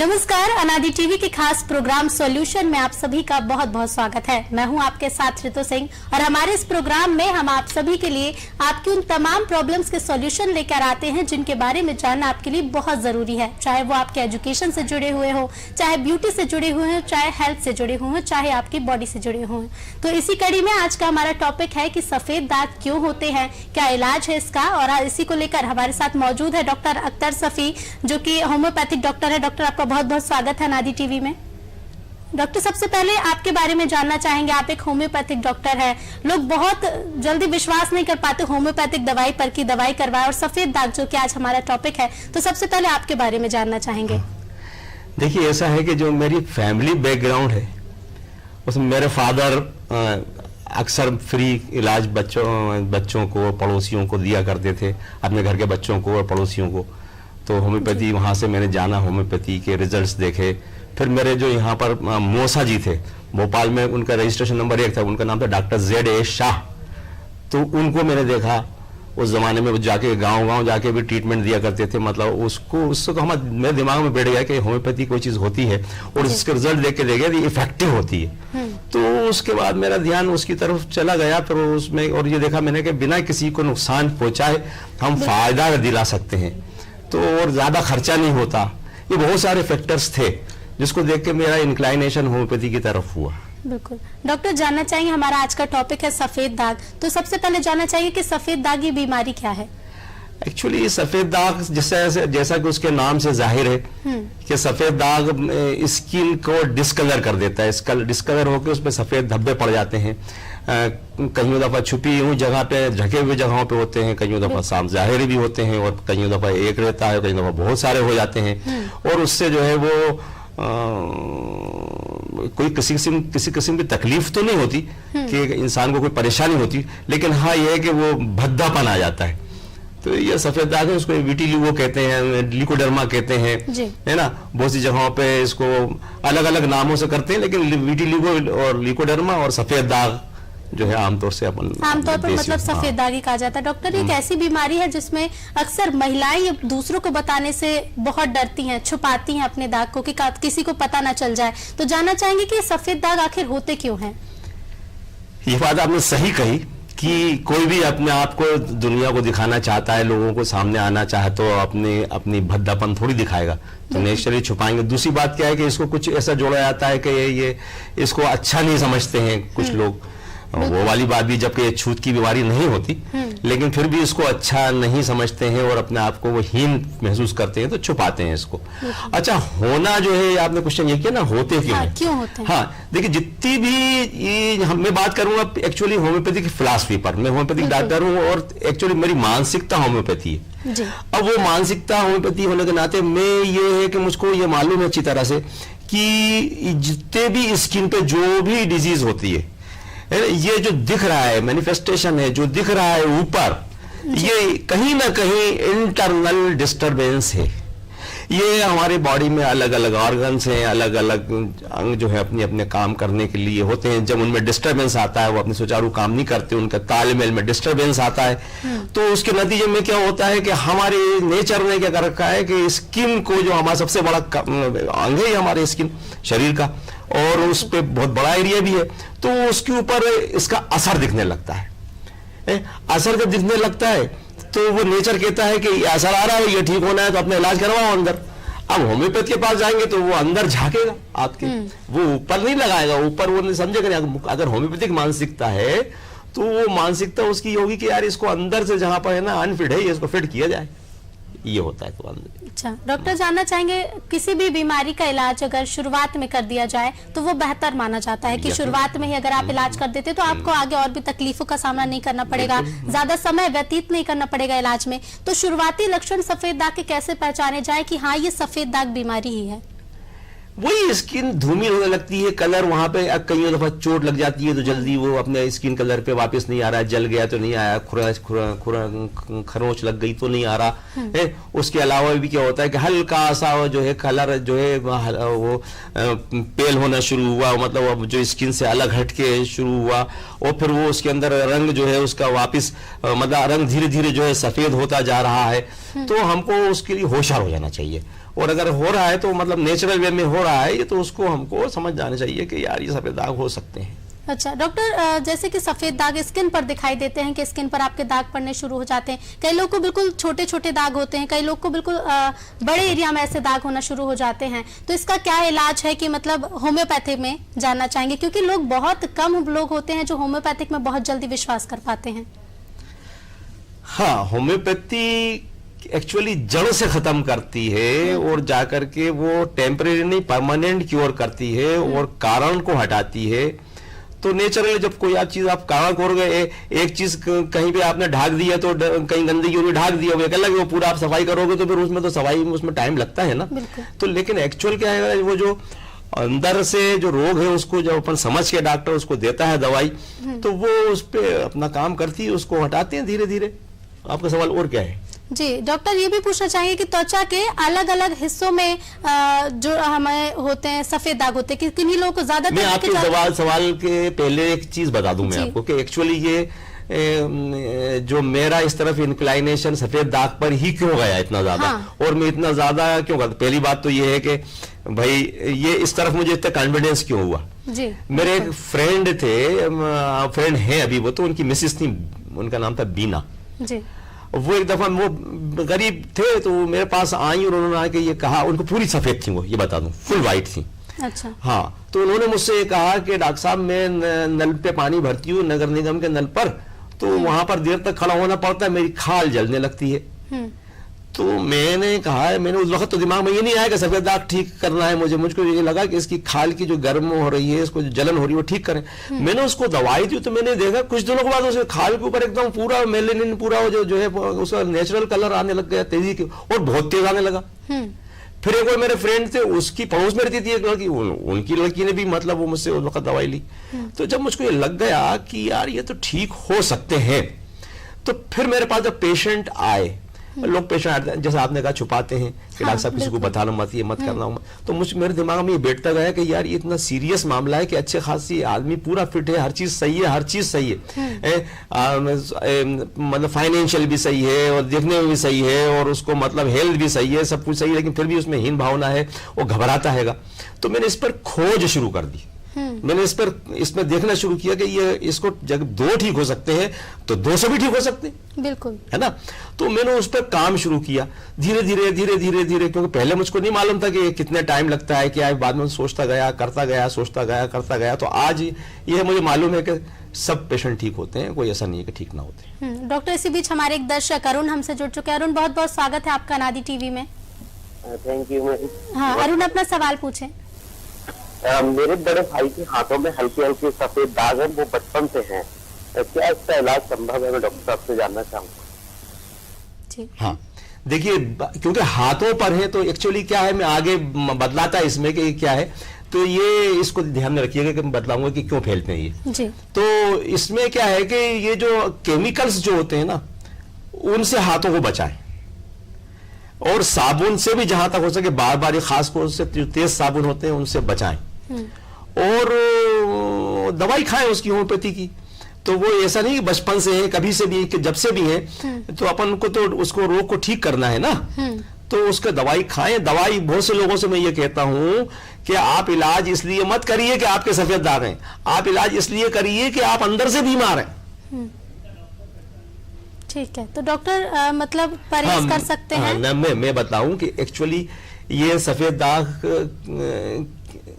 नमस्कार, अनादि टीवी के खास प्रोग्राम सॉल्यूशन में आप सभी का बहुत बहुत स्वागत है। मैं हूं आपके साथ ऋतु सिंह और हमारे इस प्रोग्राम में हम आप सभी के लिए आपकी उन तमाम प्रॉब्लम्स के सॉल्यूशन लेकर आते हैं जिनके बारे में जानना आपके लिए बहुत जरूरी है। चाहे वो आपके एजुकेशन से जुड़े हुए हो, चाहे ब्यूटी से जुड़े हुए हो, चाहे हेल्थ से जुड़े हुए हो, चाहे आपकी बॉडी से जुड़े हुए। तो इसी कड़ी में आज का हमारा टॉपिक है कि सफेद दाग क्यों होते हैं, क्या इलाज है इसका, और इसी को लेकर हमारे साथ मौजूद है डॉक्टर अख्तर सफी, जो कि होम्योपैथिक डॉक्टर है। डॉक्टर, आपका बहुत बहुत स्वागत है अनादि टीवी में। डॉक्टर, सबसे पहले आपके बारे में जानना चाहेंगे। आप एक होम्योपैथिक डॉक्टर हैं। लोग बहुत जल्दी विश्वास नहीं कर पाते होम्योपैथिक दवाई पर कि दवाई करवाए, और सफेद दाग जो कि आज हमारा टॉपिक है, तो सबसे पहले आपके बारे में जानना चाहेंगे। देखिए, ऐसा है कि जो मेरी फैमिली बैकग्राउंड है उसमें मेरे फादर अक्सर फ्री इलाज बच्चों को, पड़ोसियों को दिया करते थे, अपने घर के बच्चों को और पड़ोसियों को। तो होम्योपैथी वहाँ से मैंने जाना, होम्योपैथी के रिजल्ट्स देखे। फिर मेरे जो यहाँ पर मौसा जी थे भोपाल में, उनका रजिस्ट्रेशन नंबर 1 था, उनका नाम था डॉक्टर Z.A. शाह। तो उनको मैंने देखा। उस जमाने में जाके गांव जाके भी ट्रीटमेंट दिया करते थे। मतलब उससे तो मेरे दिमाग में बैठ गया कि होम्योपैथी कोई चीज होती है और उसके रिजल्ट देख के देखे इफेक्टिव होती है। तो उसके बाद मेरा ध्यान उसकी तरफ चला गया। फिर उसमें और ये देखा मैंने कि बिना किसी को नुकसान पहुंचाए हम फायदा दिला सकते हैं, तो और ज्यादा खर्चा नहीं होता। ये बहुत सारे फैक्टर्स थे जिसको देख के मेरा इंक्लाइनेशन होम्योपैथी की तरफ हुआ। बिल्कुल। डॉक्टर, जानना चाहिए, हमारा आज का टॉपिक है सफेद दाग, तो सबसे पहले जानना चाहिए कि सफेद दाग ये बीमारी क्या है। एक्चुअली सफेद दाग जैसा कि उसके नाम से जाहिर है कि सफेद दाग स्किन को डिस्कलर कर देता है। डिस्कलर होकर उसमें सफेद धब्बे पड़ जाते हैं। कई दफा छुपी हुई जगह पे, ढके हुए जगहों पे होते हैं, कई दफा साफ जाहिर भी होते हैं, और कई दफा एक रहता है, कई दफा बहुत सारे हो जाते हैं। और उससे जो है वो कोई किसी किस्म की तकलीफ तो नहीं होती कि इंसान को कोई परेशानी होती, लेकिन हाँ ये है कि वो भद्दापन आ जाता है। तो ये सफेद दाग है, उसको विटिलिगो कहते हैं, लिकोडर्मा कहते हैं, है ना। बहुत सी जगहों पे इसको अलग अलग नामों से करते हैं, लेकिन विटिलिगो और लिकोडर्मा और सफेद दाग जो है आमतौर पर मतलब सफेद दाग ही कहा जाता है। डॉक्टर, एक ऐसी बीमारी है जिसमें अक्सर महिलाएं दूसरों को बताने से बहुत डरती हैं, छुपाती हैं अपने दाग को कि किसी को पता ना चल जाए। तो जानना चाहेंगे कि सफेद दाग आखिर होते क्यों हैं? ये बात आपने सही कही कि कोई भी अपने आप को दुनिया को दिखाना चाहता है, लोगों को सामने आना चाहे तो अपनी भद्दापन थोड़ी दिखाएगा, तो नेचुरली छुपाएंगे। दूसरी बात क्या है कि इसको कुछ ऐसा जोड़ा जाता है कि ये इसको अच्छा नहीं समझते हैं कुछ लोग। वो वाली बात भी, जबकि छूत की बीमारी नहीं होती, लेकिन फिर भी इसको अच्छा नहीं समझते हैं और अपने आप को वो हीन महसूस करते हैं, तो छुपाते हैं इसको। अच्छा, होना जो है, आपने क्वेश्चन ये किया ना, होते क्यों हैं? क्यों होते हैं? हाँ, देखिए, जितनी भी मैं बात करूंगा एक्चुअली होम्योपैथिक फिलॉसफी पर। मैं होम्योपैथिक डॉक्टर हूँ और एक्चुअली मेरी मानसिकता होम्योपैथी है। अब वो मानसिकता होम्योपैथी होने के नाते मैं ये है कि मुझको ये मालूम है अच्छी तरह से कि जितने भी स्किन पे जो भी डिजीज होती है, ये जो दिख रहा है, मैनिफेस्टेशन है जो दिख रहा है ऊपर, ये कहीं ना कहीं इंटरनल डिस्टरबेंस है। ये हमारे बॉडी में अलग अलग ऑर्गन्स हैं, अलग अलग अंग जो है अपने अपने काम करने के लिए होते हैं। जब उनमें डिस्टरबेंस आता है, वो अपने सुचारू काम नहीं करते, उनका तालमेल में डिस्टरबेंस आता है, तो उसके नतीजे में क्या होता है कि हमारे नेचर ने क्या कर रखा है कि स्किन को, जो हमारा सबसे बड़ा अंग है हमारे स्किन शरीर का, और उस पर बहुत बड़ा एरिया भी है, तो उसके ऊपर इसका असर दिखने लगता है। असर जब दिखने लगता है तो वो नेचर कहता है कि असर आ रहा है, ये ठीक होना है, तो अपना इलाज करवाओ अंदर। अब होम्योपैथ के पास जाएंगे तो वो अंदर झाकेगा आपके, वो ऊपर नहीं लगाएगा। ऊपर वो नहीं समझेगा। अगर होम्योपैथिक मानसिकता है तो वो मानसिकता उसकी होगी कि यार इसको अंदर से जहां पर है ना अनफिट है, इसको फिट किया जाए। ये होता है तो अंदर। अच्छा डॉक्टर, जानना चाहेंगे, किसी भी बीमारी का इलाज अगर शुरुआत में कर दिया जाए तो वो बेहतर माना जाता है कि शुरुआत में ही अगर आप इलाज कर देते तो आपको आगे और भी तकलीफों का सामना नहीं करना पड़ेगा, ज्यादा समय व्यतीत नहीं करना पड़ेगा इलाज में। तो शुरुआती लक्षण सफेद दाग के कैसे पहचाने जाए कि हाँ ये सफेद दाग बीमारी ही है? वही स्किन धूमिल होने लगती है, कलर वहां पे कई दफा चोट लग जाती है तो जल्दी वो अपने स्किन कलर पे वापस नहीं आ रहा है, जल गया तो नहीं आया, खरोंच लग गई तो नहीं आ रहा है। उसके अलावा भी क्या होता है कि हल्का सा जो है कलर जो है वो पेल होना शुरू हुआ, मतलब जो स्किन से अलग हटके शुरू हुआ, और फिर वो उसके अंदर रंग जो है उसका वापस मतलब रंग धीरे धीरे जो है सफेद होता जा रहा है। तो हमको उसके लिए होशियार हो जाना चाहिए। और अगर हो रहा है तो मतलब नेचुरल वे में हो रहा है ये, तो उसको हमको समझ जाना चाहिए कि यार ये सफेद दाग हो सकते हैं। अच्छा डॉक्टर, जैसे कि सफेद दाग स्किन पर दिखाई देते हैं कि स्किन पर आपके दाग पड़ने शुरू हो जाते हैं, कई लोग को बिल्कुल छोटे छोटे दाग होते हैं, कई लोग को बिल्कुल बड़े एरिया में ऐसे दाग होना शुरू हो जाते हैं, तो इसका क्या इलाज है कि मतलब होम्योपैथी में जानना चाहेंगे, क्योंकि लोग बहुत कम लोग होते हैं जो होम्योपैथिक में बहुत जल्दी विश्वास कर पाते हैं। हाँ, होम्योपैथी एक्चुअली जड़ से खत्म करती है और जाकर के वो टेम्परेरी नहीं परमानेंट क्योर करती है और कारण को हटाती है। तो नेचुरली जब कोई आप चीज आप कारण करोगे, एक चीज कहीं पे आपने ढाक दिया तो कहीं गंदगी और ढाक दिया वो अलग, वो पूरा आप सफाई करोगे तो फिर उसमें तो सफाई में उसमें टाइम लगता है ना। तो लेकिन एक्चुअल क्या है, वो जो अंदर से जो रोग है उसको जब अपन समझ के डॉक्टर उसको देता है दवाई, तो वो उस पर अपना काम करती है, उसको हटाते हैं धीरे धीरे। आपका सवाल और क्या है? जी डॉक्टर, ये भी पूछना चाहिए कि त्वचा के अलग अलग हिस्सों में जो हमें होते हैं सफेद दाग होते हैं कि किन्हीं लोगों को ज्यादा। मैं आपके सवाल के पहले एक चीज बता दूं मैं आपको कि एक्चुअली ये जो मेरा इस तरफ इंक्लाइनेशन सफेद दाग पर ही क्यों गया इतना ज्यादा, हाँ। और मैं इतना ज्यादा क्यों करता, पहली बात तो ये है कि भाई ये इस तरफ मुझे इतना कॉन्फिडेंस क्यों हुआ। जी मेरे एक फ्रेंड थे, फ्रेंड है अभी वो, तो उनकी मिसेस थी, उनका नाम था बीना जी। वो एक दफा वो गरीब थे तो मेरे पास आई और उन्होंने आके ये कहा, उनको पूरी सफेद थी वो, ये बता दूं फुल वाइट थी। अच्छा हाँ, तो उन्होंने मुझसे कहा कि डॉक्टर साहब मैं नल पे पानी भरती हूँ नगर निगम के नल पर, तो वहां पर देर तक खड़ा होना पड़ता है, मेरी खाल जलने लगती है। तो मैंने कहा, मैंने उस वक्त तो दिमाग में ये नहीं आया कि सफेद दाग ठीक करना है मुझको ये लगा कि इसकी खाल की जो गर्म हो रही है, इसको जो जलन हो रही है वो ठीक करें। मैंने उसको दवाई दी तो मैंने देखा कुछ दिनों के बाद उसके खाल के ऊपर एकदम पूरा मेलेनिन पूरा जो है उसका नेचुरल कलर आने लग गया तेजी के, और बहुत तेज आने लगा। फिर एक और मेरे फ्रेंड थे, उसकी पड़ोस में रहती थी एक लड़की, उनकी लड़की ने भी मतलब वो मुझसे उस वक्त दवाई ली। तो जब मुझको ये लग गया कि यार ये तो ठीक हो सकते हैं, तो फिर मेरे पास जब पेशेंट आए, लोग पेशेंट जैसे आपने कहा छुपाते हैं कि डॉक्टर साहब किसी को बताना मत, ये मत करना, तो मेरे दिमाग में ये बैठता गया कि यार ये इतना सीरियस मामला है कि अच्छे खासी आदमी पूरा फिट है, हर चीज सही है, हर चीज सही है, मतलब फाइनेंशियल भी सही है और देखने में भी सही है और उसको मतलब हेल्थ भी सही है, सब कुछ सही है, लेकिन फिर भी उसमें हीन भावना है, वो घबराता हैगा। तो मैंने इस पर खोज शुरू कर दी। मैंने इसमें देखना शुरू किया कि ये इसको जब 2 ठीक हो सकते हैं तो 200 भी ठीक हो सकते हैं, बिल्कुल है ना। तो मैंने उस पर काम शुरू किया धीरे धीरे धीरे धीरे धीरे, क्योंकि पहले मुझको नहीं मालूम था कि कितने टाइम लगता है, क्या बाद में सोचता गया, करता गया, सोचता गया, करता गया, तो आज ये मुझे मालूम है कि सब पेशेंट ठीक होते हैं, कोई ऐसा नहीं है कि ठीक ना होते। डॉक्टर, इसी बीच हमारे एक दर्शक अरुण हमसे जुड़ चुके हैं। अरुण, बहुत बहुत स्वागत है आपका नादी टीवी में। Thank you. हाँ अरुण, अपना सवाल पूछें। मेरे बड़े भाई के हाथों में हल्के हल्के सफेद दाग हैं, वो बचपन से हैं, क्या इसका इलाज संभव है? मैं डॉक्टर साहब से जानना चाहूंगा। हाँ देखिए, क्योंकि हाथों पर है तो एक्चुअली क्या है, मैं आगे बदलाता इसमें कि क्या है, तो ये इसको ध्यान में रखिएगा कि मैं बतलाऊंगा कि क्यों फैलते हैं ये जी। तो इसमें क्या है कि ये जो केमिकल्स जो होते हैं ना, उनसे हाथों को बचाएं, और साबुन से भी जहां तक हो सके बार बार, खासतौर से जो तेज साबुन होते हैं उनसे बचाएं, और दवाई खाएं उसकी होम्योपैथी की। तो वो ऐसा नहीं कि बचपन से है, कभी से भी, कि जब से भी है, तो अपन को तो उसको रोग को ठीक करना है ना, तो उसका दवाई खाएं। दवाई बहुत से लोगों से मैं ये कहता हूं कि आप इलाज इसलिए मत करिए कि आपके सफेद दाग हैं, आप इलाज इसलिए करिए कि आप अंदर से बीमार हैं। ठीक है, तो डॉक्टर मतलब परहेज कर सकते हैं? मैं बताऊं कि एक्चुअली ये सफेद दाग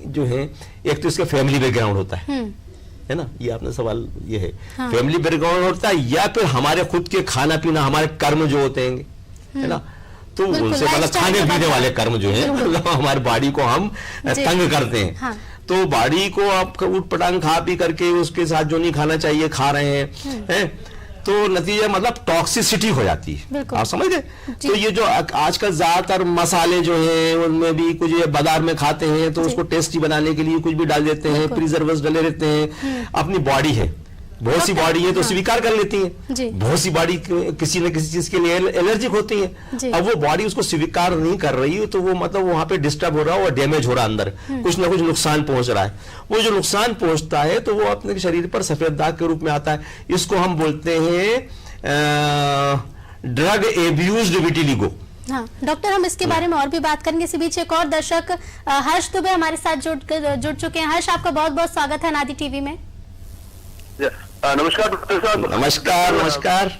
जो है, एक तो इसका फैमिली बैकग्राउंड होता है ना, ये आपने सवाल ये है। हाँ। फैमिली बैकग्राउंड होता है, या फिर हमारे खुद के खाना पीना, हमारे कर्म जो होते हैं, है ना, तो उनसे मतलब खाने पीने वाले कर्म जो है, मतलब हमारे बॉडी को हम तंग करते हैं। हाँ। तो बॉडी को आप उठ पटांग खा पी करके उसके साथ जो नहीं खाना चाहिए खा रहे हैं, तो नतीजा मतलब टॉक्सिसिटी हो जाती है, आप समझ गए। तो ये जो आजकल ज्यादातर मसाले जो हैं उनमें भी कुछ ये बाजार में खाते हैं, तो उसको टेस्टी बनाने के लिए कुछ भी डाल देते हैं, प्रिजर्वेटिव्स डले रहते हैं। अपनी बॉडी है, बहुत सी बॉडी है तो स्वीकार कर लेती है, बहुत सी बॉडी किसी न किसी चीज के लिए एलर्जिक होती है। अब वो बॉडी उसको स्वीकार नहीं कर रही है, तो वो मतलब वहां पे डिस्टर्ब हो रहा है और डैमेज हो रहा है, अंदर कुछ ना कुछ नुकसान पहुंच रहा है। वो जो नुकसान पहुंचता है तो वो अपने शरीर पर सफेद दाग के रूप में आता है। इसको हम बोलते हैं ड्रग एब्यूज्ड विटिलिगो। हाँ डॉक्टर, हम इसके बारे में और भी बात करेंगे। इसी बीच एक और दर्शक हर्ष दुबे हमारे साथ जुड़ चुके हैं। हर्ष, आपका बहुत बहुत स्वागत है नादी टीवी में। नमस्कार डॉक्टर साहब। नमस्कार। नमस्कार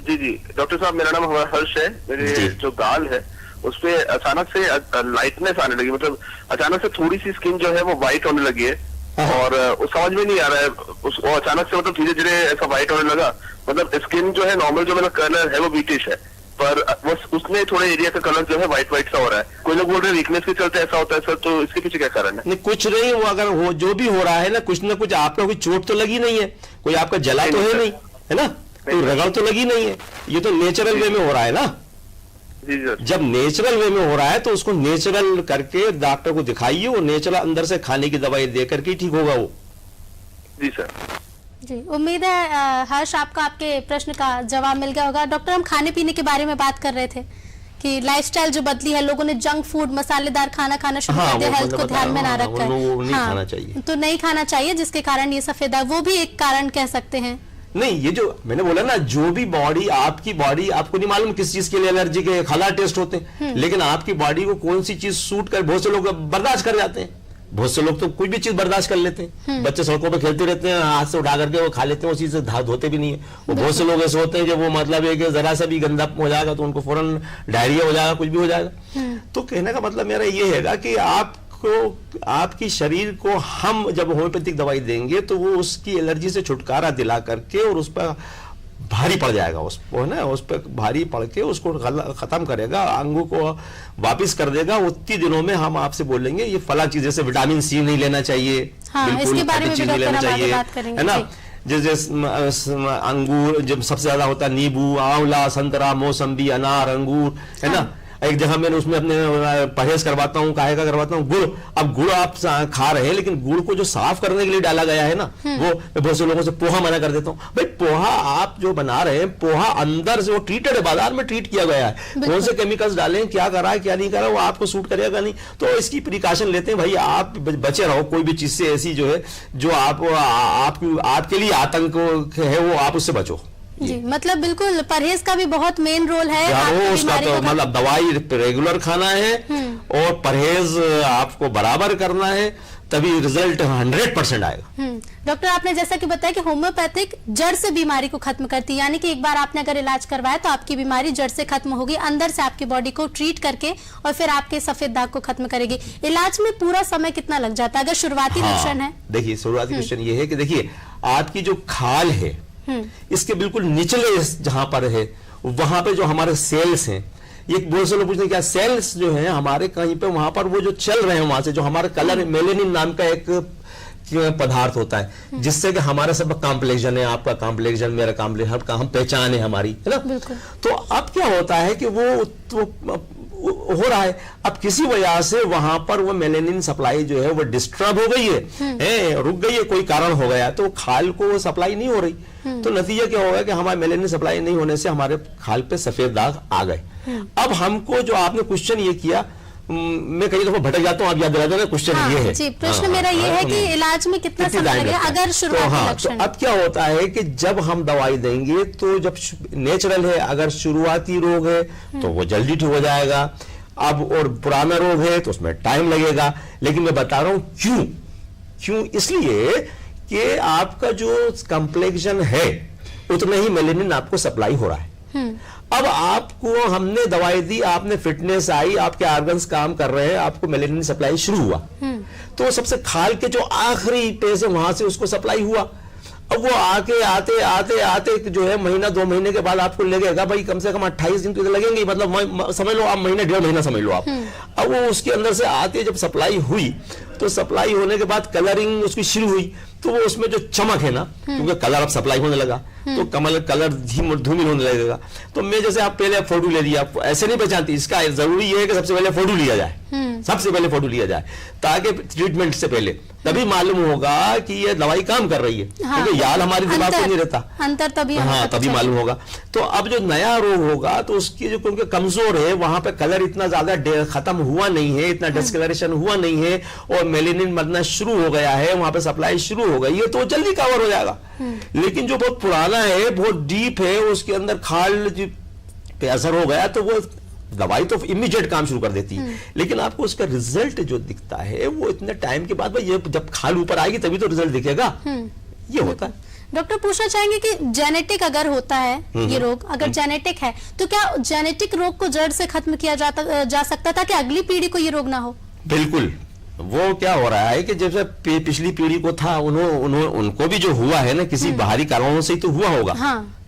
जी जी डॉक्टर साहब, मेरा नाम हर्ष है। मेरे जो गाल है उस पे अचानक से लाइटनेस आने लगी, मतलब अचानक से थोड़ी सी स्किन जो है वो व्हाइट होने लगी है और उस समझ में नहीं आ रहा है वो अचानक से, मतलब धीरे धीरे ऐसा व्हाइट होने लगा। मतलब स्किन जो है नॉर्मल जो मेरा कलर है वो व्हाइटिश है, पर उसमें थोड़े एरिया का कलर जो है व्हाइट व्हाइट सा हो रहा है। कोई लोग बोल रहे हैं वीकनेस के चलते ऐसा होता है सर, तो इसके पीछे क्या कारण है? नहीं, कुछ नहीं, वो अगर हो जो भी हो रहा है ना कुछ आपका कोई चोट तो लगी नहीं है, कोई आपका जला तो है नहीं, है ना, कोई रगड़ तो लगी नहीं है, ये तो नेचुरल वे में हो रहा है ना। जी सर। जब नेचुरल वे में हो रहा है तो उसको नेचुरल करके डॉक्टर को दिखाइए, वो नेचुरल अंदर से खाने की दवाई दे करके ठीक होगा वो। जी सर। जी, उम्मीद है हर्ष आपको आपके प्रश्न का जवाब मिल गया होगा। डॉक्टर, हम खाने पीने के बारे में बात कर रहे थे कि लाइफस्टाइल जो बदली है, लोगों ने जंक फूड मसालेदार खाना खाना शुरू कर दिया, हेल्थ को ध्यान में ना रखकर। खाना चाहिए तो नहीं खाना चाहिए, जिसके कारण ये सफेद दाग, वो भी एक कारण कह सकते हैं। नहीं, ये जो मैंने बोला ना, जो भी आपकी बॉडी आपको नहीं मालूम किस चीज के लिए एलर्जी के खाला टेस्ट होते हैं, लेकिन आपकी बॉडी को कौन सी चीज सूट कर, बहुत से लोग बर्दाश्त कर जाते हैं, बहुत से लोग तो कोई भी चीज बर्दाश्त कर लेते हैं। बच्चे सड़कों पे खेलते रहते हैं, हाथ से उठा करके वो खा लेते हैं, उस चीज से धोते भी नहीं है। वो बहुत से लोग ऐसे होते हैं कि वो मतलब है कि जरा सा भी गंदा हो जाएगा तो उनको फौरन डायरिया हो जाएगा, कुछ भी हो जाएगा। तो कहने का मतलब मेरा ये है कि आपकी शरीर को हम जब होम्योपैथिक दवाई देंगे तो वो उसकी एलर्जी से छुटकारा दिला करके और उस पर भारी पड़ जाएगा, उसको ना उस पर भारी पड़ के उसको खत्म करेगा, अंगों को वापिस कर देगा। उतनी दिनों में हम आपसे बोलेंगे ये फला चीज, जैसे विटामिन सी नहीं लेना चाहिए, हाँ, बिल्कुल खट्टी चीज नहीं लेना चाहिए, है ना। जैसे अंगूर जब सबसे ज्यादा होता है, नींबू, आंवला, संतरा, मौसम्बी, अनार, अंगूर, है ना। एक जगह मैंने उसमें अपने परहेज करवाता हूँ, काहे का करवाता हूँ, गुड़। अब गुड़ आप खा रहे हैं, लेकिन गुड़ को जो साफ करने के लिए डाला गया है ना, वो बहुत से लोगों से पोहा मना कर देता हूँ। भाई पोहा आप जो बना रहे हैं, पोहा अंदर से वो ट्रीटेड है, बाजार में ट्रीट किया गया है, कौन से केमिकल्स डालें, क्या करा है क्या नहीं करा, वो आपको सूट करेगा नहीं। तो इसकी प्रिकॉशन लेते हैं भाई, आप बचे रहो कोई भी चीज से ऐसी जो है जो आपके लिए आतंक है, वो आप उससे बचो। जी, मतलब बिल्कुल परहेज का भी बहुत मेन रोल है। उसका तो मतलब दवाई रेगुलर खाना है और परहेज आपको बराबर करना है, तभी रिजल्ट 100% आएगा। डॉक्टर, आपने जैसा कि बताया कि होम्योपैथिक जड़ से बीमारी को खत्म करती है, यानी कि एक बार आपने अगर इलाज करवाया तो आपकी बीमारी जड़ से खत्म होगी, अंदर से आपकी बॉडी को ट्रीट करके और फिर आपके सफेद दाग को खत्म करेगी। इलाज में पूरा समय कितना लग जाता है अगर शुरुआती लक्षण है? देखिए, शुरुआती लक्षण ये है कि देखिए आपकी जो खाल है इसके बिल्कुल निचले जहां पर है, वहां पे जो हमारे सेल्स हैं, ये बहुत से लोग पूछते हैं क्या सेल्स जो है हमारे कहीं पे वहां पर वो जो चल रहे हैं, वहां से जो हमारा कलर मेलेनिन नाम का एक पदार्थ होता है जिससे कि हमारा सब कॉम्प्लेक्शन है, आपका कॉम्प्लेक्शन, मेरा कॉम्प्लेक्शन, हम पहचान है हमारी, है ना। तो अब क्या होता है कि वो हो रहा है, अब किसी वजह से वहां पर वो मेलेनिन सप्लाई जो है वो डिस्टर्ब हो गई है, रुक गई है, कोई कारण हो गया, तो खाल को सप्लाई नहीं हो रही। तो नतीजा क्या होगा कि हमारे मेलेनिन सप्लाई नहीं होने से हमारे खाल पे सफेद दाग आ गए। अब हमको जो आपने क्वेश्चन ये किया, मैं कई दफा भटक जाता हूँ, आप याद दिला देना क्वेश्चन ये है। जी, प्रश्न मेरा ये है कि इलाज में कितना समय लगेगा अगर शुरुआती लक्षण? अब क्या होता है कि जब हम दवाई देंगे तो जब नेचुरल है, अगर शुरुआती रोग है तो वो जल्दी ठीक हो जाएगा, अब और पुराना रोग है तो उसमें टाइम लगेगा। लेकिन मैं बता रहा हूं क्यों, इसलिए कि आपका जो कॉम्प्लेक्शन है उतना ही मेलेनिन आपको सप्लाई हो रहा है। अब आपको हमने दवाई दी, आपने फिटनेस आई, आपके ऑर्गन्स काम कर रहे हैं, आपको मेलेनिन सप्लाई शुरू हुआ, तो सबसे खाल के जो आखिरी पेज है वहां से उसको सप्लाई हुआ। अब वो आके आते जो है महीना 2 महीने के बाद आपको लगेगा भाई कम से कम 28 दिन तो लगेंगे, मतलब समझ लो आप महीना 1.5 महीना समझ लो आप। अब वो उसके अंदर से आते जब सप्लाई हुई तो सप्लाई होने के बाद कलरिंग उसकी शुरू हुई, तो वो उसमें जो चमक है ना, क्योंकि कलर अब सप्लाई होने लगा तो कलर धूमिल होने लगेगा। तो मैं जैसे आप पहले फोटो ले लिया, आप ऐसे नहीं पहचानती, इसका जरूरी है कि सबसे पहले फोटो लिया जाए, सबसे पहले फोटो लिया जाए ताकि ट्रीटमेंट से पहले तभी मालूम होगा कि ये दवाई काम कर रही है, क्योंकि याद हमारी दिमाग में नहीं रहता, अंतर तभी मालूम होगा। तो अब जो नया रोग होगा तो उसकी जो क्योंकि कमजोर है, वहां पे कलर इतना ज्यादा खत्म हुआ नहीं है, इतना डिस्कलरेशन हुआ नहीं है और मेलेनिन बनना शुरू हो गया है, वहां पे सप्लाई शुरू हो गई है, तो जल्दी कवर हो जाएगा। लेकिन जो बहुत पुराना है, बहुत डीप है, उसके अंदर खाल पे असर हो गया तो वो दवाई तो इमीडिएट काम शुरू कर देती है, लेकिन आपको उसका रिजल्ट जो दिखता है वो इतने टाइम के बाद, भाई ये जब खाल ऊपर आएगी तभी तो रिजल्ट दिखेगा, ये होता है। डॉक्टर पूछना चाहेंगे कि जेनेटिक अगर होता है ये रोग, अगर जेनेटिक है तो क्या जेनेटिक रोग को जड़ से खत्म किया जा सकता था कि अगली पीढ़ी को ये रोग ना हो? बिल्कुल। वो क्या हो रहा है कि जैसे पिछली पीढ़ी को था, उनको भी जो हुआ है ना किसी बाहरी कारणों से ही तो हुआ होगा,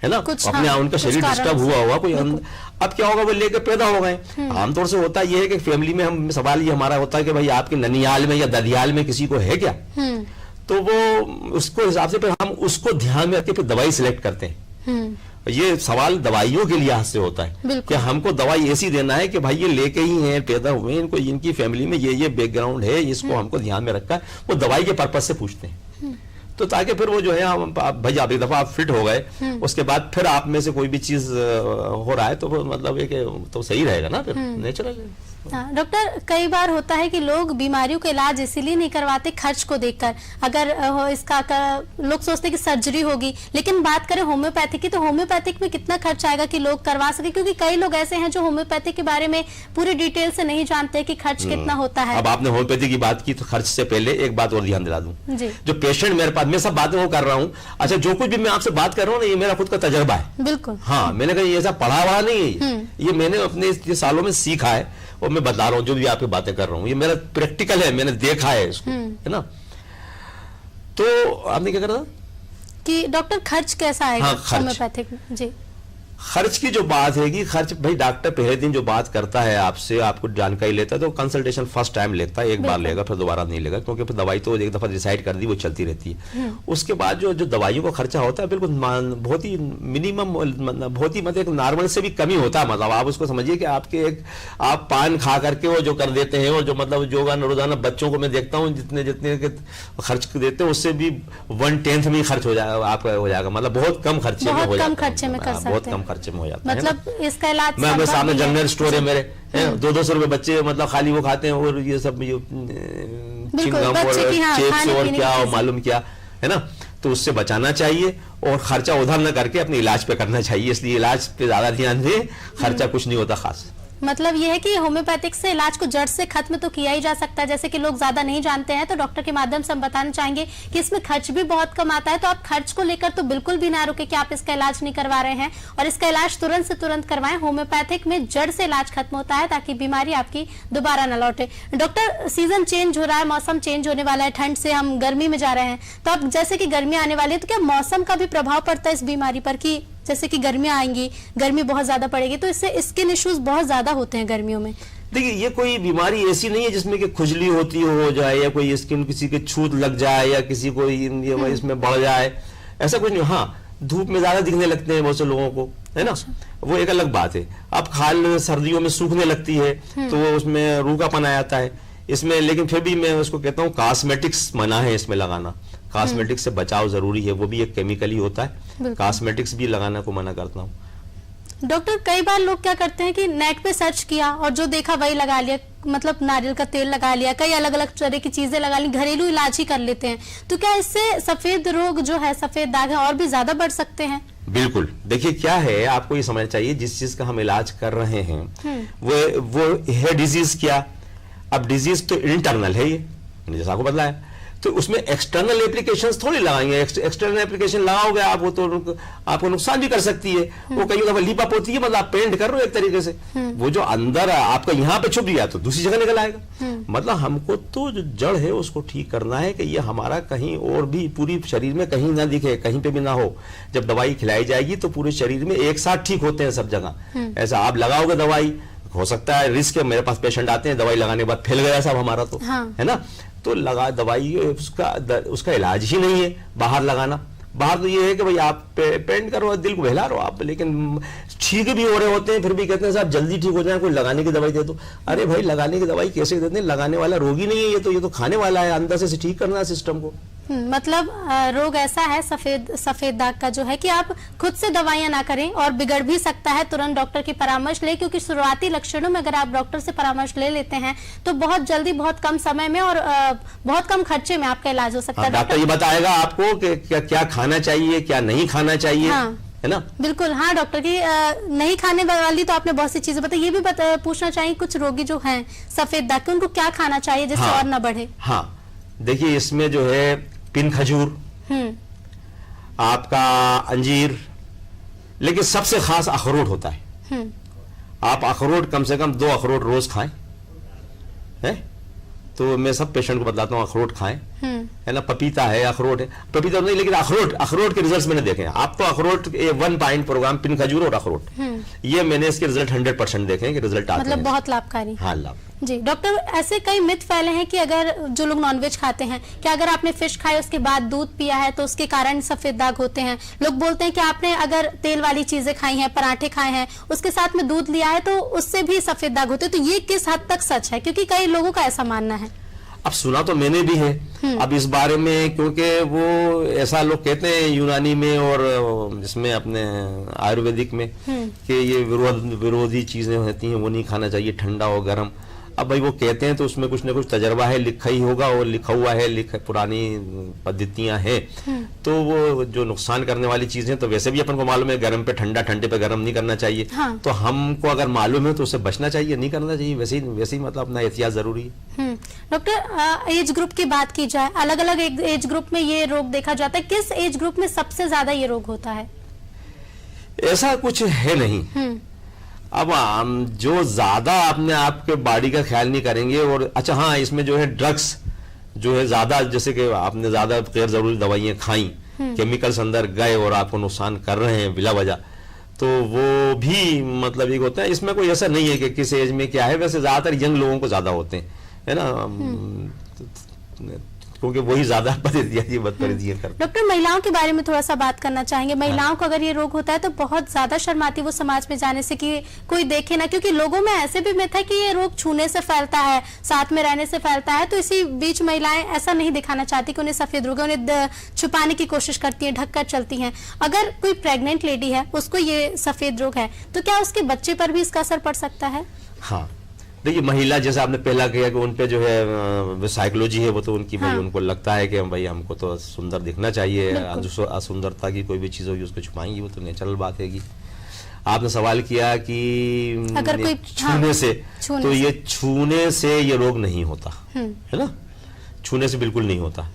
है ना, अपने उनका शरीर डिस्टर्ब हुआ होगा कोई। अब क्या होगा, वो लेकर पैदा हो गए। आमतौर से होता ये है कि फैमिली में हम सवाल ये हमारा होता है कि भाई आपके ननियाल में या ददियाल में किसी को है क्या, तो वो उसको हिसाब से फिर हम उसको ध्यान में रख के फिर दवाई सिलेक्ट करते हैं। ये सवाल दवाइयों के लिहाज से होता है कि हमको दवाई ऐसी देना है कि भाई ये लेके ही हैं, पैदा हुए, इनको इनकी फैमिली में ये बैकग्राउंड है, इसको हमको ध्यान में रखा है। वो दवाई के पर्पज से पूछते हैं, तो ताकि फिर वो जो है भाई आप एक दफा आप फिट हो गए, उसके बाद फिर आप में से कोई भी चीज हो रहा है तो मतलब ये तो सही रहेगा ना, फिर नेचुरल। हाँ डॉक्टर, कई बार होता है कि लोग बीमारियों का इलाज इसीलिए नहीं करवाते खर्च को देखकर। अगर लोग सोचते हैं कि सर्जरी होगी, लेकिन बात करें होम्योपैथिक की तो होम्योपैथिक में कितना खर्च आएगा कि लोग करवा सके, क्योंकि कई लोग ऐसे हैं जो होम्योपैथिक के बारे में पूरी डिटेल से नहीं जानते कि खर्च कितना होता है। अब आपने होम्योपैथी की बात की तो खर्च से पहले एक बात और ध्यान दिला दूं, जो पेशेंट मेरे पास, मैं सब बातें वो कर रहा हूँ, अच्छा जो कुछ भी मैं आपसे बात कर रहा हूँ ना, ये मेरा खुद का तजर्बा है। बिल्कुल। हाँ, मैंने कहा ऐसा पढ़ा हुआ नहीं है, ये मैंने अपने सालों में सीखा है और मैं बता रहा हूं, जो भी आपकी बातें कर रहा हूं ये मेरा प्रैक्टिकल है, मैंने देखा है इसको, है ना। तो आपने क्या करा कि डॉक्टर खर्च कैसा आएगा होम्योपैथिक? जी, खर्च की जो बात है कि खर्च भाई डॉक्टर पहले दिन जो बात करता है आपसे, आपको जानकारी लेता है, तो कंसल्टेशन फर्स्ट टाइम लेता है, एक बार लेगा फिर दोबारा नहीं लेगा, क्योंकि फिर दवाई तो एक दफा डिसाइड कर दी वो चलती रहती है। उसके बाद जो दवाइयों का खर्चा होता है बिल्कुल बहुत ही मिनिमम, बहुत ही मतलब एक नॉर्मल से भी कमी होता है। मतलब आप उसको समझिए कि आप पान खा करके वो जो कर देते हैं, और जो मतलब जो रोजाना बच्चों को मैं देखता हूँ जितने खर्च देते हैं उससे भी 1/10 में खर्च हो जाएगा आपका, हो जाएगा, मतलब बहुत कम खर्चे में हो जाता है, बहुत कम खर्चे में हो जाता है। मतलब इसका इलाज मैं सामने जनरल स्टोर है मेरे, 200 रुपए बच्चे मतलब खाली वो खाते हैं, और ये सब चिंगम और चिप्स और क्या और मालूम क्या, है ना। तो उससे बचाना चाहिए और खर्चा उधर न करके अपने इलाज पे करना चाहिए, इसलिए इलाज पे ज्यादा ध्यान दें, खर्चा कुछ नहीं होता खास। मतलब ये है कि होम्योपैथिक से इलाज को जड़ से खत्म तो किया ही जा सकता है, जैसे कि लोग ज्यादा नहीं जानते हैं, तो डॉक्टर के माध्यम से हम बताना चाहेंगे कि इसमें खर्च भी बहुत कम आता है। तो आप खर्च को लेकर तो बिल्कुल भी ना रुके कि आप इसका इलाज नहीं करवा रहे हैं, और इसका इलाज तुरंत से तुरंत करवाएं। होम्योपैथिक में जड़ से इलाज खत्म होता है ताकि बीमारी आपकी दोबारा न लौटे। डॉक्टर, सीजन चेंज हो रहा है, मौसम चेंज होने वाला है, ठंड से हम गर्मी में जा रहे हैं, तो अब जैसे कि गर्मी आने वाली है, तो क्या मौसम का भी प्रभाव पड़ता है इस बीमारी पर? कि जैसे कि गर्मियां आएंगी, गर्मी बहुत ज्यादा पड़ेगी, तो इससे स्किन इश्यूज बहुत ज्यादा होते हैं गर्मियों में। देखिए, ये कोई बीमारी ऐसी नहीं है जिसमें कि खुजली होती हो जाए, या कोई स्किन किसी के छूत लग जाए, या किसी को इसमें बढ़ जाए, ऐसा कुछ नहीं। हाँ, धूप में ज्यादा दिखने लगते हैं बहुत से लोगों को, है ना, वो एक अलग बात है। अब खाल सर्दियों में सूखने लगती है तो उसमें रूखापन आ जाता है इसमें, लेकिन फिर भी मैं उसको कहता हूँ कॉस्मेटिक्स मना है इसमें लगाना, कॉस्मेटिक्स से बचाव जरूरी है, वो भी एक केमिकल ही होता है, कॉस्मेटिक्स भी लगाना को मना करता हूँ। डॉक्टर, कई बार लोग क्या करते हैं कि नेट पे सर्च किया और जो देखा वही लगा लिया, मतलब नारियल का तेल लगा लिया, कई अलग अलग तरह की चीजें लगा ली, घरेलू इलाज ही कर लेते हैं, तो क्या इससे सफेद रोग जो है, सफेद दाग है, और भी ज्यादा बढ़ सकते हैं? बिल्कुल। देखिए क्या है, आपको ये समझना चाहिए जिस चीज का हम इलाज कर रहे हैं वो है डिजीज क्या। अब डिजीज तो इंटरनल है, ये जैसा आपको बदला है, तो उसमें एक्सटर्नल एप्लीकेशंस थोड़ी लगाएंगे। एक्सटर्नल एप्लीकेशन लगाओगे आप, वो तो आपको नुकसान भी कर सकती है। वो कई दफा लीपअप होती है, मतलब आप पेंट कर रहे हो एक तरीके से, वो जो अंदर आपका यहाँ पे छुप गया तो दूसरी जगह निकल आएगा। मतलब हमको तो जो जड़ है उसको ठीक करना है कि ये हमारा कहीं और भी पूरी शरीर में कहीं ना दिखे, कहीं पे भी ना हो। जब दवाई खिलाई जाएगी तो पूरे शरीर में एक साथ ठीक होते हैं सब जगह। ऐसा आप लगाओगे दवाई, हो सकता है रिस्क है, मेरे पास पेशेंट आते हैं दवाई लगाने के बाद फैल गया सब हमारा, तो है ना, तो लगा दवाई उसका इलाज ही नहीं है बाहर लगाना। बाहर तो ये है कि भाई आप पेंट करो, दिल को बहला रहो आप, लेकिन ठीक भी हो रहे होते हैं, फिर भी कहते हैं साहब जल्दी ठीक हो जाए, कोई लगाने की दवाई दे दो। अरे भाई लगाने की दवाई कैसे देते हैं, लगाने वाला रोगी नहीं है, ये तो खाने वाला है, अंदर से ठीक करना है सिस्टम को। मतलब रोग ऐसा है सफेद दाग का जो है कि आप खुद से दवाइयां ना करें, और बिगड़ भी सकता है, तुरंत डॉक्टर की परामर्श ले, क्योंकि शुरुआती लक्षणों में अगर आप डॉक्टर से परामर्श ले लेते हैं तो बहुत जल्दी, बहुत कम समय में और बहुत कम खर्चे में आपका इलाज हो सकता है। डॉक्टर ये बताएगा आपको कि क्या खाना चाहिए, क्या नहीं खाना चाहिए, है ना। बिल्कुल, हाँ डॉक्टर की नहीं खाने वाली तो आपने बहुत सी चीजें बताई, ये भी पूछना चाहिए कुछ रोगी जो हैं सफेद दाग के, उनको क्या खाना चाहिए जिससे और न बढ़े। हाँ देखिए, इसमें जो है पिन खजूर, आपका अंजीर, लेकिन सबसे खास अखरोट होता है। आप अखरोट कम से कम 2 अखरोट रोज खाएं, है तो मैं सब पेशेंट को बतलाता हूँ अखरोट खाएं, है ना। पपीता है, अखरोट है, पपीता नहीं लेकिन अखरोट के रिजल्ट्स मैंने देखे हैं। आप तो अखरोट 1 पॉइंट प्रोग्राम, पिन खजूर और अखरोट, ये मैंने इसके रिजल्ट 100% देखे हैं कि रिजल्ट आते हैं, मतलब बहुत लाभकारी। हाँ लाभ। जी डॉक्टर, ऐसे कई मिथ फैले हैं कि अगर जो लोग नॉनवेज खाते हैं, कि अगर आपने फिश खाई उसके बाद दूध पिया है तो उसके कारण सफेद दाग होते हैं। लोग बोलते हैं कि आपने अगर तेल वाली चीजें खाई हैं, पराठे खाए हैं, उसके साथ में दूध लिया है तो उससे भी सफेद दाग होते हैं। तो ये किस हद तक सच है, क्योंकि कई लोगों का ऐसा मानना है। अब सुना तो मैंने भी है अब इस बारे में, क्योंकि वो ऐसा लोग कहते हैं यूनानी में और इसमें अपने आयुर्वेदिक में कि ये विरोधी चीजें होती हैं, वो नहीं खाना चाहिए, ठंडा और गर्म। अब भाई वो कहते हैं तो उसमें कुछ ना कुछ तजर्बा है, लिखा ही होगा और लिखा हुआ है, पुरानी पद्धतियां हैं, तो वो जो नुकसान करने वाली चीजें तो वैसे भी अपन को मालूम है, गर्म पे ठंडा, ठंडे पे गर्म नहीं करना चाहिए। हाँ। तो हमको अगर मालूम है तो उससे बचना चाहिए, नहीं करना चाहिए, वैसे ही मतलब अपना एहतियात जरूरी है। डॉक्टर, एज ग्रुप की बात की जाए, अलग अलग एज ग्रुप में ये रोग देखा जाता है, किस एज ग्रुप में सबसे ज्यादा ये रोग होता है? ऐसा कुछ है नहीं। अब हम जो ज्यादा अपने आपके बॉडी का ख्याल नहीं करेंगे, और अच्छा हाँ, इसमें जो है ड्रग्स जो है ज्यादा, जैसे कि आपने ज्यादा गैर जरूरी दवाइयां खाई, केमिकल्स अंदर गए और आपको नुकसान कर रहे हैं बिला वजह, तो वो भी मतलब एक होता है। इसमें कोई ऐसा नहीं है कि किस एज में क्या है, वैसे ज्यादातर यंग लोगों को ज्यादा होते हैं, है ना, क्योंकि वही ज्यादा बदतरीदियां करते हैं। डॉक्टर, महिलाओं के बारे में थोड़ा सा बात करना चाहेंगे। महिलाओं को अगर ये रोग होता है तो बहुत ज्यादा शर्माती वो समाज में जाने से कि कोई देखे ना, क्योंकि लोगों में ऐसे भी मिथ है कि ये रोग छूने से फैलता है, साथ में रहने से फैलता है। तो इसी बीच महिलाएं ऐसा नहीं दिखाना चाहती कि उन्हें सफेद रोग है, उन्हें छुपाने की कोशिश करती है, ढककर चलती है। अगर कोई प्रेग्नेंट लेडी है, उसको ये सफेद रोग है, तो क्या उसके बच्चे पर भी इसका असर पड़ सकता है? हाँ देखिए, महिला जैसे आपने पहला कहा कि उनपे जो है साइकोलॉजी है, वो तो उनकी भाई उनको लगता है कि भाई हमको तो सुंदर दिखना चाहिए, असुंदरता की कोई भी चीज होगी उसको छुपाएंगी, वो तो नेचुरल बात है। आपने सवाल किया कि अगर कोई छूने से, तो ये छूने से ये रोग नहीं होता है ना, छूने से बिल्कुल नहीं होता।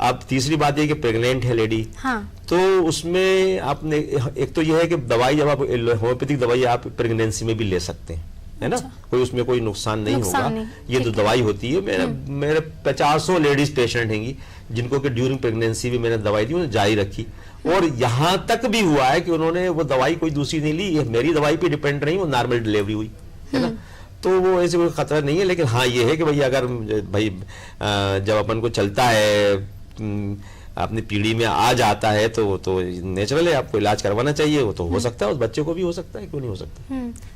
अब तीसरी बात ये कि प्रेग्नेंट है लेडी, तो उसमें आपने एक तो ये है कि दवाई, जब आप होम्योपैथिक दवाई आप प्रेगनेंसी में भी ले सकते हैं, है ना, कोई उसमें कोई नुकसान नहीं होगा। ये जो दवाई होती है, मेरे 50 लेडीज पेशेंट हैंगी जिनको कि ड्यूरिंग प्रेगनेंसी भी मैंने दवाई दी, उन्हें जारी रखी, और यहां तक भी हुआ है कि उन्होंने वो दवाई कोई दूसरी नहीं ली, ये मेरी दवाई पे डिपेंड नहीं, वो नॉर्मल डिलीवरी हुई, है ना। तो वो ऐसे कोई खतरा नहीं है। लेकिन हाँ ये है कि भाई अगर भाई जब अपन को चलता है, अपनी पीढ़ी में आ जाता है, तो नेचुरल है, आपको इलाज करवाना चाहिए। वो तो हो सकता है, उस बच्चे को भी हो सकता है, क्यों नहीं हो सकता।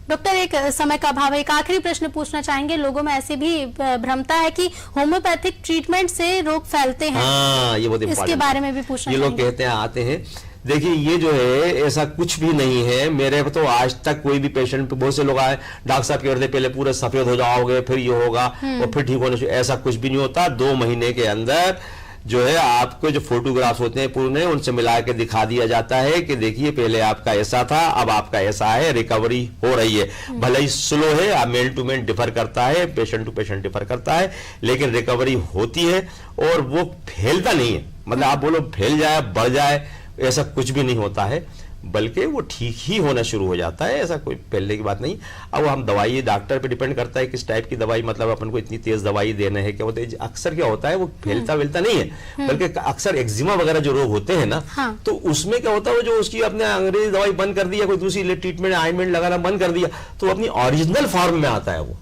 डॉक्टर, एक समय का अभाव है, एक आखिरी प्रश्न पूछना चाहेंगे। लोगों में ऐसी भी भ्रमता है कि होम्योपैथिक ट्रीटमेंट से रोग फैलते हैं। हाँ, ये बहुत इसके बारे में भी पूछना ये लोग कहते हैं, आते हैं। देखिए, ये जो है ऐसा कुछ भी नहीं है। मेरे तो आज तक कोई भी पेशेंट, बहुत से लोग आए, डॉक्टर साहब कहते पहले पूरे सफेद हो जाओगे, फिर ये होगा और फिर ठीक होने से, ऐसा कुछ भी नहीं होता। 2 महीने के अंदर जो है आपको जो फोटोग्राफ होते हैं पूरे, उनसे मिला के दिखा दिया जाता है कि देखिए पहले आपका ऐसा था, अब आपका ऐसा है, रिकवरी हो रही है। भले ही स्लो है, मेन टू मेन डिफर करता है, पेशेंट टू पेशेंट डिफर करता है, लेकिन रिकवरी होती है और वो फैलता नहीं है। मतलब आप बोलो फैल जाए, बढ़ जाए, ऐसा कुछ भी नहीं होता है, बल्कि वो ठीक ही होना शुरू हो जाता है। ऐसा कोई पहले की बात नहीं। अब हम दवाई, डॉक्टर पे डिपेंड करता है किस टाइप की दवाई, मतलब अपन को इतनी तेज दवाई देना है। क्या होता है, अक्सर क्या होता है, वो फैलता नहीं है, बल्कि अक्सर एक्जिमा वगैरह जो रोग होते हैं ना, तो उसमें क्या होता है, जो उसकी अपने अंग्रेजी दवाई बंद कर दिया, कोई दूसरी ट्रीटमेंट ऑइंटमेंट लगाना बंद कर दिया, तो अपनी ओरिजिनल फॉर्म में आता है वो।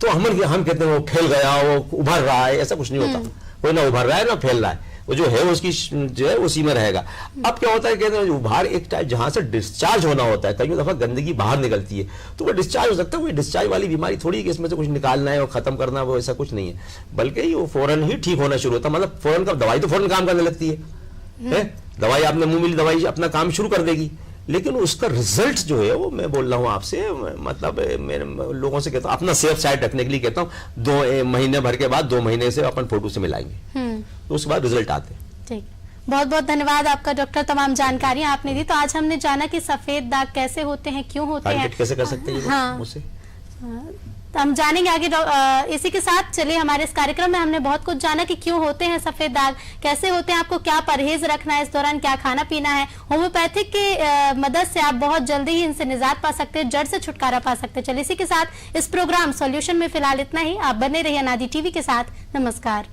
तो हम कहते हैं वो फैल गया, वो उभर रहा है, ऐसा कुछ नहीं होता। कोई ना उभर रहा है ना फैल रहा है, वो जो है उसकी जो है उसी में रहेगा। अब क्या होता है, कहते हैं उभार एक टाइप जहां से डिस्चार्ज होना होता है, कई दफा गंदगी बाहर निकलती है, तो वो डिस्चार्ज हो सकता है। कोई डिस्चार्ज वाली बीमारी थोड़ी कि इसमें से कुछ निकालना है और खत्म करना, वो ऐसा कुछ नहीं है, बल्कि वो फौरन ही ठीक होना शुरू होता है। मतलब फौरन का दवाई तो फौरन काम करने लगती है, दवाई आपने मुंह मिली दवाई अपना काम शुरू कर देगी, लेकिन उसका रिजल्ट जो है वो मैं बोल रहा हूँ आपसे, मतलब मेरे लोगों से कहता हूँ, अपना सेफ साइड रखने के लिए कहता हूँ, 2 महीने भर के बाद 2 महीने से अपन फोटो से मिलाएंगे, तो उसके बाद रिजल्ट आते हैं। ठीक, बहुत बहुत धन्यवाद आपका डॉक्टर, तमाम जानकारियां आपने दी। तो आज हमने जाना कि सफेद दाग कैसे होते हैं, क्यों होते हैं, कैसे कर सकते हैं। हाँ, तो हम जानेंगे आगे। इसी के साथ चलिए, हमारे इस कार्यक्रम में हमने बहुत कुछ जाना कि क्यों होते हैं सफेद दाग, कैसे होते हैं, आपको क्या परहेज रखना है इस दौरान, क्या खाना पीना है। होम्योपैथिक की मदद से आप बहुत जल्दी ही इनसे निजात पा सकते हैं, जड़ से छुटकारा पा सकते हैं। चलिए इसी के साथ इस प्रोग्राम सॉल्यूशन में फिलहाल इतना ही। आप बने रहिए अनादि टीवी के साथ। नमस्कार।